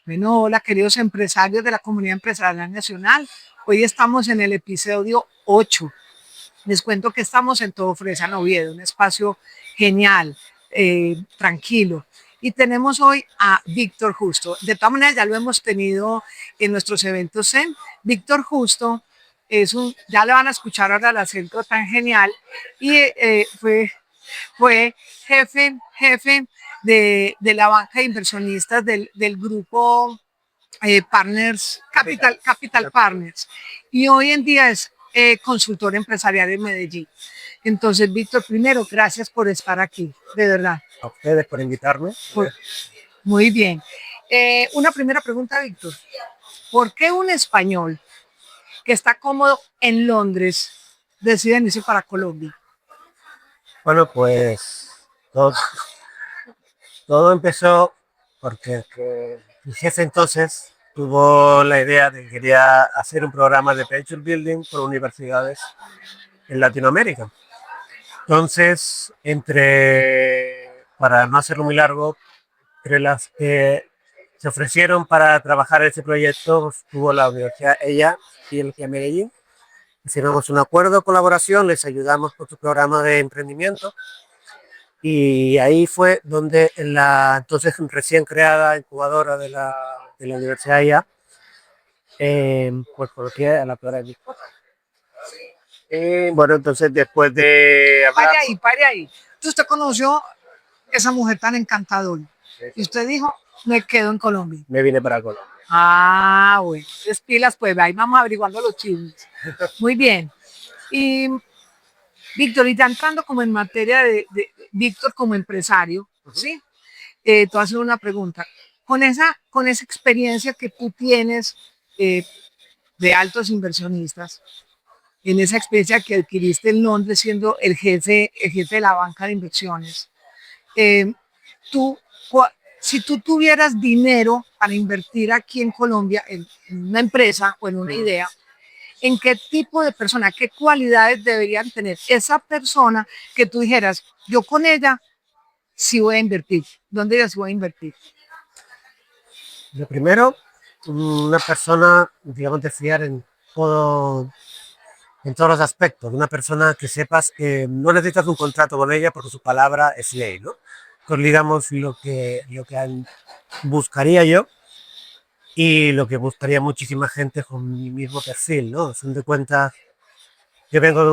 Bueno, hola queridos empresarios de la comunidad empresarial nacional. Hoy estamos en el episodio 8. Les cuento que estamos en Todo Fresa Oviedo, un espacio genial, tranquilo. Y tenemos hoy a Víctor Justo. De todas maneras, ya lo hemos tenido en nuestros eventos Zen. Víctor Justo ya lo van a escuchar ahora el acento tan genial, y fue jefe de la banca de inversionistas del grupo Capital Partners, y hoy en día es consultor empresarial en Medellín. Entonces, Víctor, primero, gracias por estar aquí, de verdad. A ustedes por invitarme. Muy bien. Una primera pregunta, Víctor. ¿Por qué un español que está cómodo en Londres decide irse para Colombia? Bueno, pues todo empezó porque mi jefe entonces tuvo la idea de que quería hacer un programa de pension building por universidades en Latinoamérica. Entonces, para no hacerlo muy largo, entre las que se ofrecieron para trabajar en ese proyecto, tuvo la universidad ella y el de Medellín. Hicimos un acuerdo de colaboración, les ayudamos con su programa de emprendimiento, y ahí fue donde en la entonces recién creada incubadora de la Universidad IA, pues coloqué a la Flora de mi esposa. Bueno, entonces después de hablar... Pare ahí. Entonces usted conoció esa mujer tan encantadora y usted dijo, me quedo en Colombia. Me vine para Colombia. Ah, bueno, es pilas, pues ahí vamos averiguando los chismes. Muy bien. Y Víctor, y ya entrando como en materia de Víctor como empresario, ¿sí? Te voy a hacer una pregunta. Con esa experiencia que tú tienes de altos inversionistas, en esa experiencia que adquiriste en Londres siendo el jefe de la banca de inversiones, eh, tú, si tú tuvieras dinero para invertir aquí en Colombia en una empresa o en una idea, ¿en qué tipo de persona, qué cualidades deberían tener esa persona que tú dijeras, yo con ella sí voy a invertir? ¿Dónde ella sí voy a invertir? Lo primero, una persona, digamos, de fiar en todos los aspectos. Una persona que sepas que no necesitas un contrato con ella porque su palabra es ley, ¿no? Entonces, digamos, lo que buscaría yo y lo que buscaría muchísima gente con mi mismo perfil, ¿no? A fin de cuentas, yo vengo de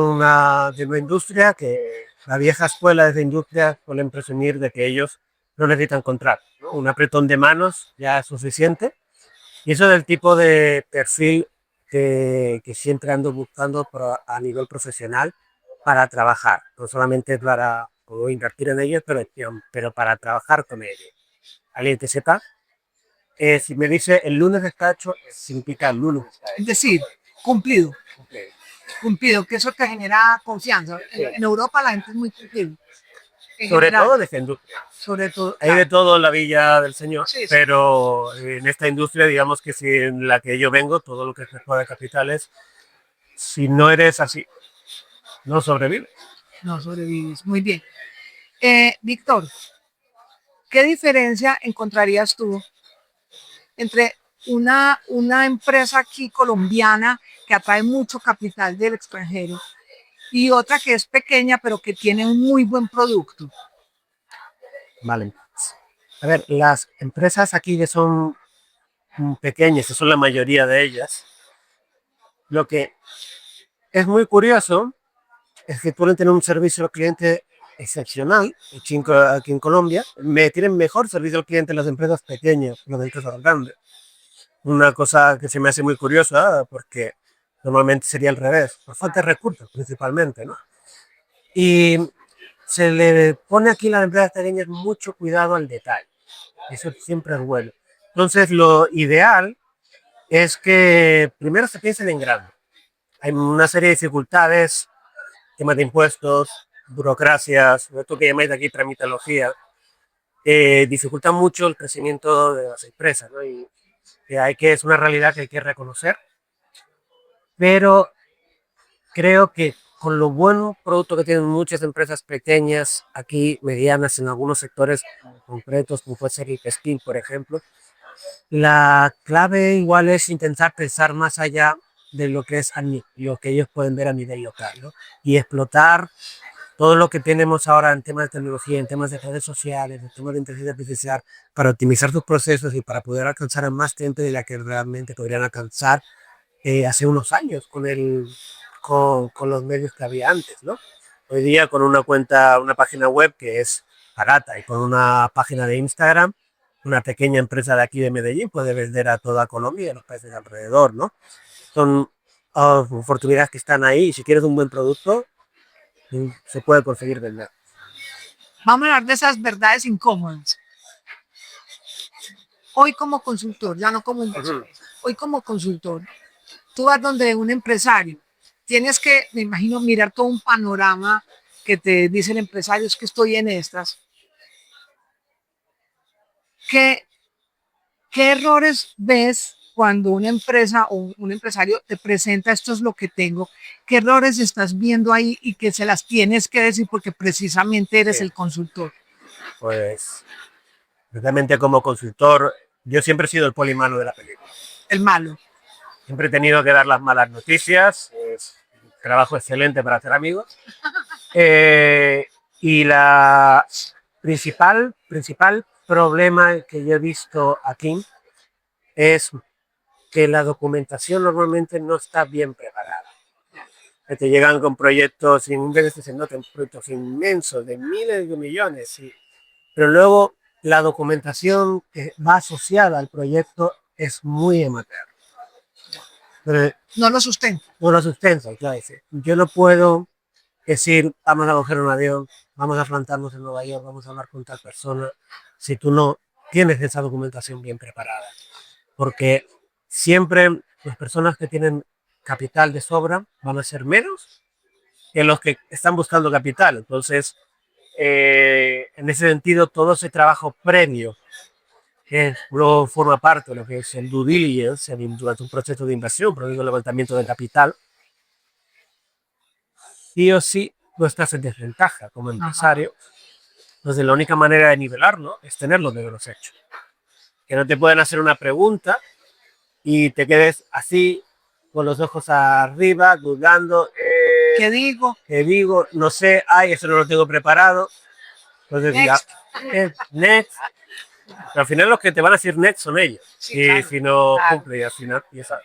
una industria que la vieja escuela de esa industria suele presumir de que ellos no necesitan contrato, ¿no? Un apretón de manos ya es suficiente. Y eso es el tipo de perfil que siempre ando buscando a nivel profesional para trabajar. No solamente para poder invertir en ellos, pero para trabajar con ellos. Alguien que sepa, si me dice el lunes está hecho, significa el lunes está Es hecho. decir, cumplido, Ok. cumplido, que eso te genera confianza. En Europa la gente es muy cumplida, en Sobre general, todo de esta industria. sobre todo, Hay de claro. todo en la Villa del Señor, Sí, sí. pero en esta industria, digamos que si en la que yo vengo, todo lo que es mercado de capitales, si no eres así, no sobrevives. No sobrevives. Muy bien. Víctor, ¿qué diferencia encontrarías tú entre una empresa aquí colombiana que atrae mucho capital del extranjero y otra que es pequeña pero que tiene un muy buen producto? Vale. A ver, las empresas aquí que son pequeñas, que son la mayoría de ellas, lo que es muy curioso es que pueden tener un servicio al cliente excepcional. Aquí en Colombia tienen mejor servicio al cliente las empresas pequeñas que las empresas grandes. Una cosa que se me hace muy curiosa porque normalmente sería al revés, por falta de recursos principalmente, ¿no? Y se le pone aquí a las empresas pequeñas mucho cuidado al detalle. Eso siempre es bueno. Entonces, lo ideal es que primero se piensen en grande. Hay una serie de dificultades, temas de impuestos, burocracias, esto que llamáis aquí tramitología, dificultan mucho el crecimiento de las empresas, ¿no? Y que es una realidad que hay que reconocer, pero creo que con lo buen producto que tienen muchas empresas pequeñas, aquí medianas en algunos sectores concretos, como puede ser el textil, por ejemplo, La clave igual es intentar pensar más allá de lo que es lo que ellos pueden ver a nivel local, ¿no? Y explotar todo lo que tenemos ahora en temas de tecnología, en temas de redes sociales, en temas de inteligencia artificial, para optimizar sus procesos y para poder alcanzar a más gente de la que realmente podrían alcanzar hace unos años con los medios que había antes, ¿no? Hoy día con una cuenta, una página web que es barata y con una página de Instagram, una pequeña empresa de aquí de Medellín puede vender a toda Colombia y a los países de alrededor, ¿no? Son oportunidades que están ahí y si quieres un buen producto, se puede conseguir vender. Vamos a hablar de esas verdades incómodas. Hoy como consultor, ya no como inversor, hoy como consultor, tú vas donde un empresario, tienes que, me imagino, mirar todo un panorama que te dice el empresario, es que estoy en estas. ¿Qué, qué errores ves cuando una empresa o un empresario te presenta esto es lo que tengo? ¿Qué errores estás viendo ahí y que se las tienes que decir porque precisamente eres Sí. el consultor? Pues, realmente como consultor, yo siempre he sido el polimano de la película. El malo. Siempre he tenido que dar las malas noticias. Es un trabajo excelente para hacer amigos. Y la principal problema que yo he visto aquí es que la documentación normalmente no está bien preparada. Que te llegan con proyectos, veces se notan proyectos inmensos de miles de millones, pero luego la documentación que va asociada al proyecto es muy amateur. No lo sustenta. No lo sustenta, claro. Yo no puedo decir, vamos a coger un avión, vamos a plantarnos en Nueva York, vamos a hablar con tal persona, si tú no tienes esa documentación bien preparada. Porque siempre las personas que tienen capital de sobra van a ser menos que los que están buscando capital. Entonces, en ese sentido, todo ese trabajo previo, que luego forma parte de lo que es el due diligence durante un proceso de inversión, proceso de levantamiento de capital, sí o sí tú estás en desventaja como empresario. Entonces, la única manera de nivelarlo es tenerlo de los hechos. Que no te pueden hacer una pregunta y te quedes así, con los ojos arriba, dudando. ¿Qué digo? ¿Qué digo? No sé, ay, eso no lo tengo preparado. Entonces, Next. next. Pero al final los que te van a decir next son ellos. Sí, y claro, si no claro. cumple, y al final, ya sabes.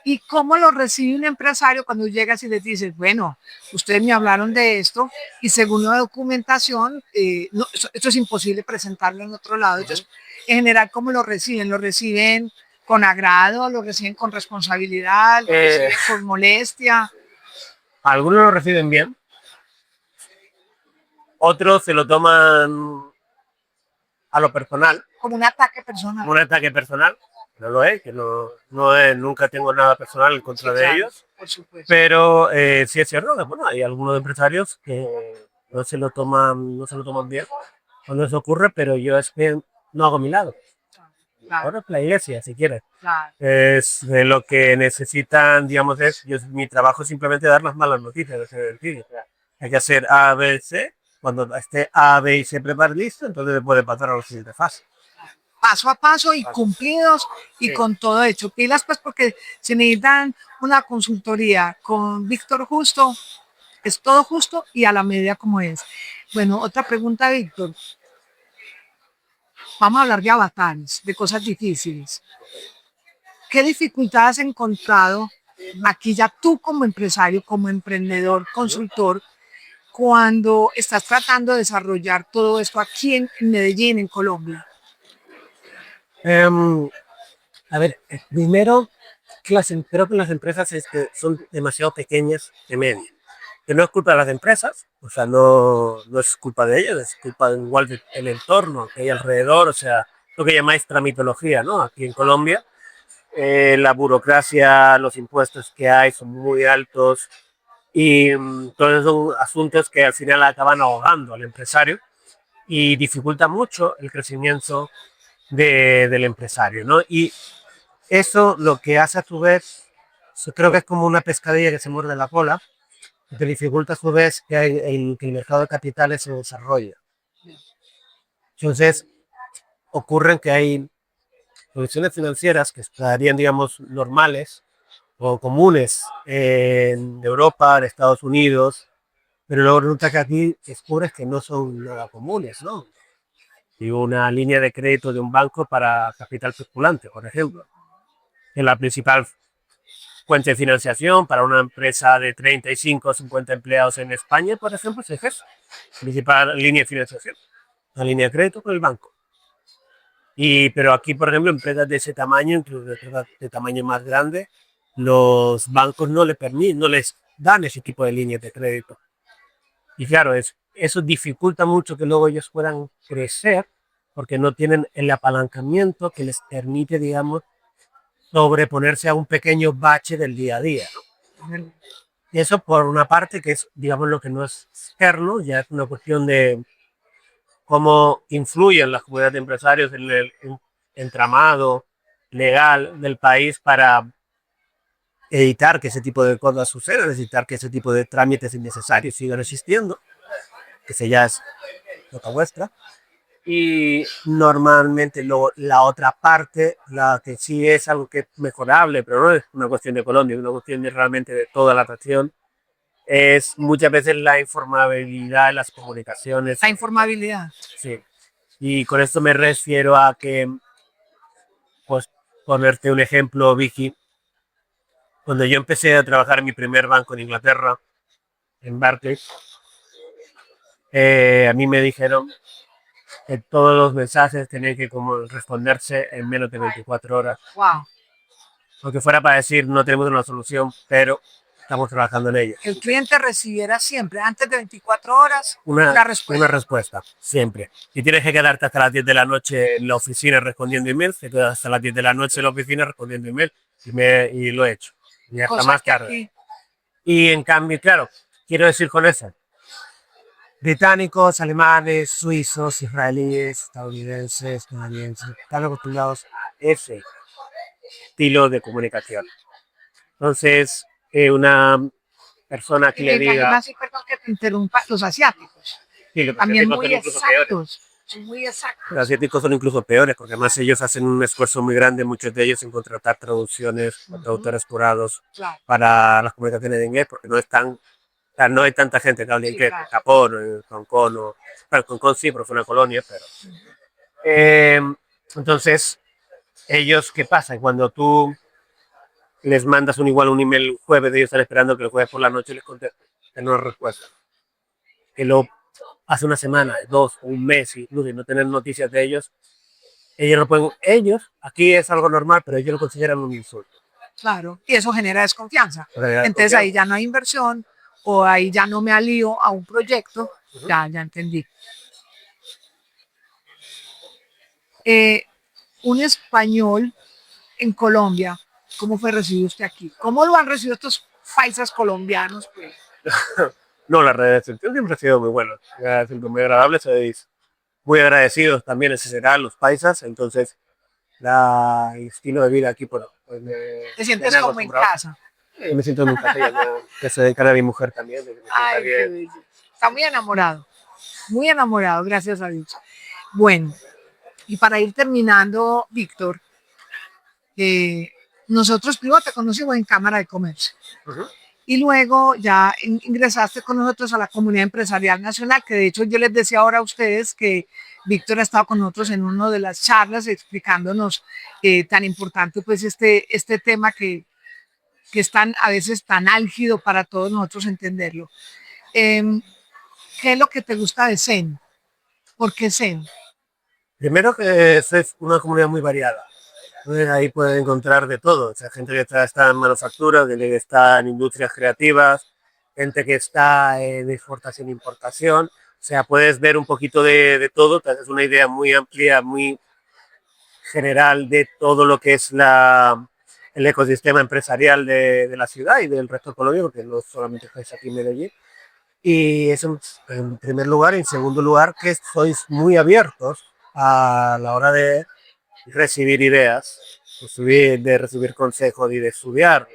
¿Y cómo lo recibe un empresario cuando llegas y le dices, bueno, ustedes me hablaron de esto y según la documentación, no, esto es imposible presentarlo en otro lado? Entonces, en general, ¿cómo lo reciben? ¿Lo reciben con agrado? ¿Lo reciben con responsabilidad? ¿Lo reciben con molestia? Algunos lo reciben bien, otros se lo toman a lo personal. Como un ataque personal. Un ataque personal. No lo es, que no es, nunca tengo nada personal en contra Sí, de claro, ellos. por supuesto. Pero sí es cierto que bueno, hay algunos empresarios que no se lo toman bien cuando eso ocurre, pero yo es que no hago mi lado. Claro, Ahora es la iglesia, si quieres. claro. Es de lo que necesitan, digamos, mi trabajo es simplemente dar las malas noticias, es decir, hay que hacer A, B, C. Cuando esté A, B y C preparado listo, entonces puede pasar a la siguiente fase. Paso a paso y cumplidos y Sí. con todo hecho. Pilas pues porque si necesitan una consultoría con Víctor Justo, es todo justo y a la medida como es. Bueno, otra pregunta, Víctor. Vamos a hablar de avatares, de cosas difíciles. ¿Qué dificultades has encontrado aquí ya tú como empresario, como emprendedor, consultor, cuando estás tratando de desarrollar todo esto aquí en Medellín, en Colombia? A ver, primero, creo que las empresas son demasiado pequeñas de media. Que no es culpa de las empresas, o sea, no es culpa de ellas, es culpa igual del entorno que hay alrededor, o sea, lo que llamáis tramitología, ¿no? Aquí en Colombia, la burocracia, los impuestos que hay son muy altos y todos esos son asuntos que al final acaban ahogando al empresario y dificulta mucho el crecimiento del empresario, ¿no? Y eso lo que hace a su vez, yo creo que es como una pescadilla que se muerde la cola, que dificulta a su vez que el mercado de capitales se desarrolle. Entonces, ocurren que hay soluciones financieras que estarían, digamos, normales o comunes en Europa, en Estados Unidos, pero luego resulta que aquí descubres que no son nada comunes, ¿no? Y una línea de crédito de un banco para capital circulante, por ejemplo, es la principal fuente de financiación para una empresa de 35 o 50 empleados en España, por ejemplo, es eso, principal línea de financiación, una línea de crédito con el banco. Pero aquí, por ejemplo, empresas de ese tamaño, incluso de tamaño más grande, los bancos no les permiten, no les dan ese tipo de líneas de crédito. Y claro, eso dificulta mucho que luego ellos puedan crecer porque no tienen el apalancamiento que les permite, digamos, sobreponerse a un pequeño bache del día a día, ¿no? Y eso por una parte que es, digamos, lo que no es externo, ya es una cuestión de cómo influyen las comunidades de empresarios en el entramado legal del país para evitar que ese tipo de cosas sucedan, evitar que ese tipo de trámites innecesarios sigan existiendo, que se ya es nota vuestra. Y normalmente la otra parte, la que sí es algo que es mejorable, pero no es una cuestión de Colombia, es una cuestión de realmente de toda la nación, es muchas veces la informabilidad en las comunicaciones. La informabilidad. Sí. Y con esto me refiero a que, pues, ponerte un ejemplo, Vicky, cuando yo empecé a trabajar en mi primer banco en Inglaterra, en Barclays, a mí me dijeron que todos los mensajes tenían que como responderse en menos de 24 horas. Wow. Aunque fuera para decir, no tenemos una solución, pero estamos trabajando en ello. El cliente recibiera siempre, antes de 24 horas, una respuesta. Una respuesta, siempre. Si tienes que quedarte hasta las 10 de la noche en la oficina respondiendo emails, te quedas hasta las 10 de la noche en la oficina respondiendo emails. Y lo he hecho. Y hasta Cosa más que tarde. aquí, Y en cambio, claro, quiero decir con eso, británicos, alemanes, suizos, israelíes, estadounidenses, canadienses, están acostumbrados a ese estilo de comunicación. Entonces, una persona que le diga... además, perdón que te interrumpa, los asiáticos, Sí, los también asiáticos muy son incluso peores. exactos, son muy exactos. Los asiáticos son incluso peores, porque además ellos hacen un esfuerzo muy grande, muchos de ellos, en contratar traducciones, traductores jurados Claro. para las comunicaciones de inglés, porque no están, o sea, no hay tanta gente que hable inglés, claro. en Japón, en Hong Kong, bueno, Hong Kong sí, porque fue una colonia, pero... entonces, ellos, ¿qué pasa? Cuando tú les mandas un email el jueves, ellos están esperando que el jueves por la noche les contesten, tener una respuesta. Que lo hace una semana, 2, un mes, incluso, y no tener noticias de ellos, ellos no pueden, aquí es algo normal, pero ellos lo consideran un insulto. Claro, y eso genera desconfianza. Entonces ahí ya no hay inversión, o ahí ya no me alío a un proyecto, ya entendí. Un español en Colombia, ¿cómo fue recibido usted aquí? ¿Cómo lo han recibido estos paisas colombianos? Pues? No, la recepción siempre ha sido muy buena, siempre muy agradable, sois muy agradecidos también, ese serán los paisas, entonces el estilo de vida aquí, pues ¿Te sientes como en casa? Me siento en casa, que se dedica a mi mujer también. Ay, qué bello. Está muy enamorado, gracias a Dios. Bueno, y para ir terminando, Víctor, nosotros primero te conocimos en Cámara de Comercio. Y luego ya ingresaste con nosotros a la Comunidad Empresarial Nacional, que de hecho yo les decía ahora a ustedes que Víctor ha estado con nosotros en una de las charlas explicándonos tan importante pues este tema que es a veces tan álgido para todos nosotros entenderlo. ¿Qué es lo que te gusta de CEN? ¿Por qué CEN? Primero que es una comunidad muy variada. Ahí pueden encontrar de todo. O sea, gente que está en manufactura, gente que está en industrias creativas, gente que está en exportación e importación. O sea, puedes ver un poquito de todo. Te haces una idea muy amplia, muy general de todo lo que es el ecosistema empresarial de la ciudad y del resto de Colombia, porque no solamente estáis aquí en Medellín. Y eso en primer lugar. En segundo lugar, que sois muy abiertos a la hora de recibir ideas, de recibir consejos y de estudiar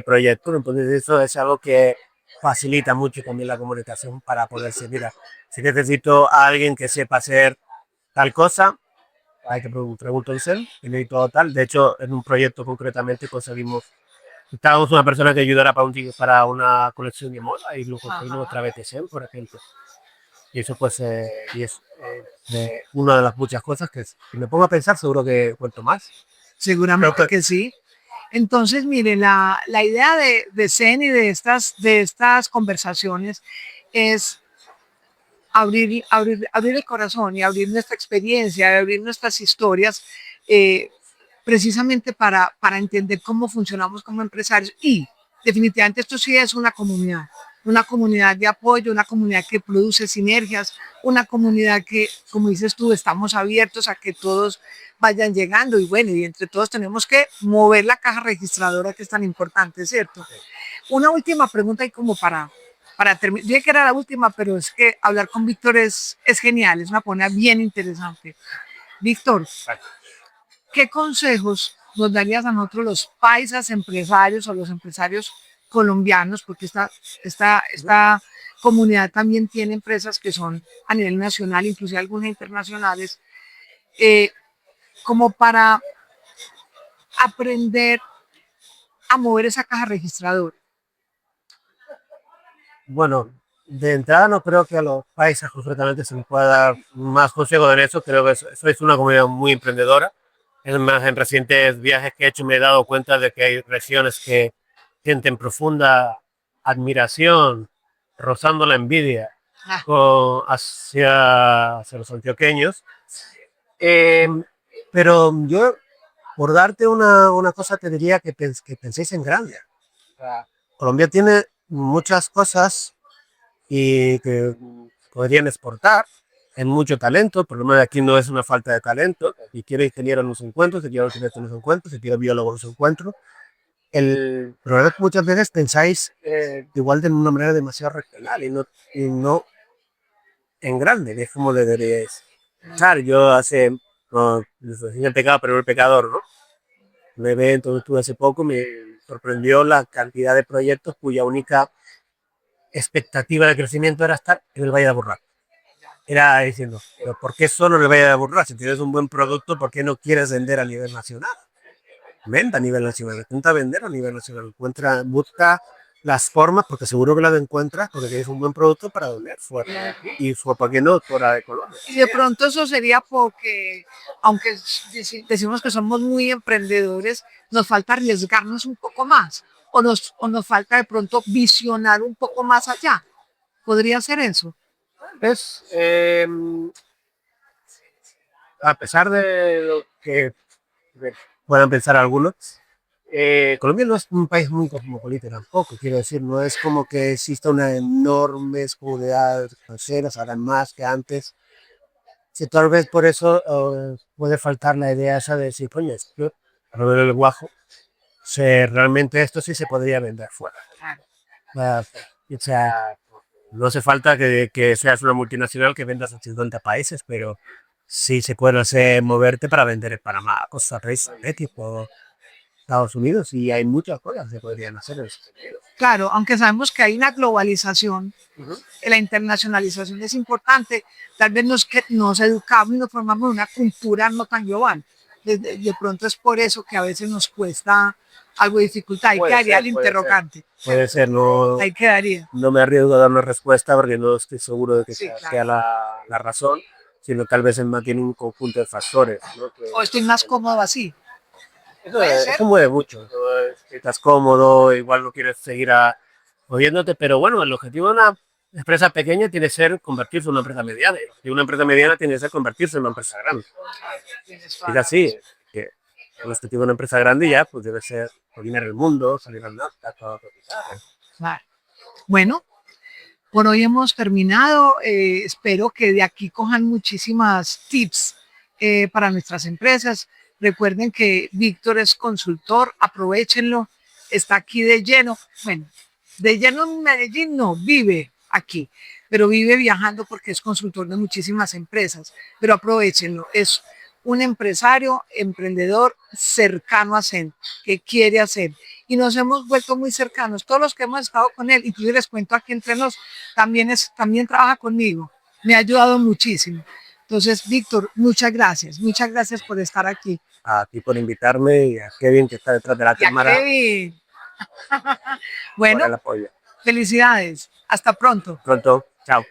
proyectos. Entonces eso es algo que facilita mucho también la comunicación para poder decir, mira, si necesito a alguien que sepa hacer tal cosa, hay que preguntar y todo tal. De hecho, en un proyecto concretamente conseguimos, estábamos una persona que ayudara para una colección de moda y lo conseguimos Ajá. otra vez TSM, por ejemplo. Y eso pues, y es una de las muchas cosas que si me pongo a pensar seguro que cuento más. Seguramente Pero, que sí. Entonces, mire, la idea de Zen y de estas conversaciones es abrir el corazón y abrir nuestra experiencia, abrir nuestras historias, eh, precisamente para entender cómo funcionamos como empresarios. Y definitivamente esto sí es una comunidad de apoyo, una comunidad que produce sinergias, una comunidad que, como dices tú, estamos abiertos a que todos vayan llegando y bueno, y entre todos tenemos que mover la caja registradora que es tan importante, ¿cierto? Una última pregunta y como para terminar, dije que era la última, pero es que hablar con Víctor es genial, es una pona bien interesante. Víctor, ¿qué consejos nos darías a nosotros los paisas empresarios o los empresarios colombianos? Porque esta comunidad también tiene empresas que son a nivel nacional, inclusive algunas internacionales, eh, como para aprender a mover esa caja registradora. bueno, de entrada no creo que a los países concretamente se les pueda dar más consejo en eso. Creo que eso es una comunidad muy emprendedora. Es más, en recientes viajes que he hecho me he dado cuenta de que hay regiones que sienten profunda admiración, rozando la envidia Ah, hacia los antioqueños. Eh, pero yo, por darte una cosa, te diría que penséis en grande. Colombia tiene muchas cosas y que podrían exportar en mucho talento. El problema de aquí no es una falta de talento. Si quiero ingeniero no se encuentro, si quiero arquitecto no se encuentro, si quiero biólogo no se encuentro. El problema es que muchas veces pensáis igual de una manera demasiado regional y no en grande, que es como deberíais. Claro, yo hace, no, el pecado, pero el pecador, ¿no? Un evento donde estuve hace poco me sorprendió la cantidad de proyectos cuya única expectativa de crecimiento era estar en el Valle de Aburrá. Era diciendo, pero ¿por qué solo en el Valle de Aburrá? Si tienes un buen producto, ¿por qué no quieres vender a nivel nacional? Venda a nivel nacional, intenta vender a nivel nacional, busca las formas, porque seguro que las encuentras, porque tienes un buen producto para vender fuera. Y ¿por qué no fuera de Colombia? y de pronto eso sería porque, aunque decimos que somos muy emprendedores, nos falta arriesgarnos un poco más o nos falta de pronto visionar un poco más allá. Podría ser eso. Es, a pesar de lo que puedan pensar algunos, Colombia no es un país muy cosmopolita tampoco, quiero decir, no es como que exista una enorme comunidad extranjera, ahora más que antes. Si tal vez por eso puede faltar la idea esa de decir, coño, es que a lo del guajo, realmente esto sí se podría vender fuera. Uh, o sea, no hace falta que seas una multinacional que vendas a 50 países, pero sí se puede hacer moverte para vender en Panamá, Costa Rica, México, Estados Unidos, y hay muchas cosas que se podrían hacer en ese sentido. Claro, aunque sabemos que hay una globalización, Uh-huh. la internacionalización es importante, tal vez nos educamos y nos formamos en una cultura no tan global. De pronto es por eso que a veces nos cuesta algo de dificultad. Ahí quedaría el interrogante. Puede ser, no, Ahí quedaría. no me arriesgo a dar una respuesta porque no estoy seguro de que Sí, sea claro. la razón, sino tal vez mantiene un conjunto de factores. ¿No? O estoy más cómodo así. Eso mueve mucho. Si estás cómodo, igual no quieres seguir moviéndote, pero bueno, el objetivo de una empresa pequeña tiene que ser convertirse en una empresa mediana. Y una empresa mediana tiene que ser convertirse en una empresa grande. Es así, que el objetivo de una empresa grande ya pues debe ser dominar el mundo, salir al NASDAQ, Vale. Bueno, por hoy hemos terminado. Espero que de aquí cojan muchísimas tips para nuestras empresas. Recuerden que Víctor es consultor, aprovechenlo. Está aquí de lleno. Bueno, de lleno en Medellín no, vive aquí, pero vive viajando porque es consultor de muchísimas empresas. Pero aprovechenlo. Es un empresario, emprendedor cercano a Zen, que quiere hacer. Y nos hemos vuelto muy cercanos. Todos los que hemos estado con él, incluso les cuento aquí entre nos, también trabaja conmigo. Me ha ayudado muchísimo. Entonces, Víctor, muchas gracias por estar aquí. A ti por invitarme y a Kevin que está detrás de la Y a cámara Kevin. por Bueno, el apoyo. felicidades. Hasta pronto. Pronto, chao.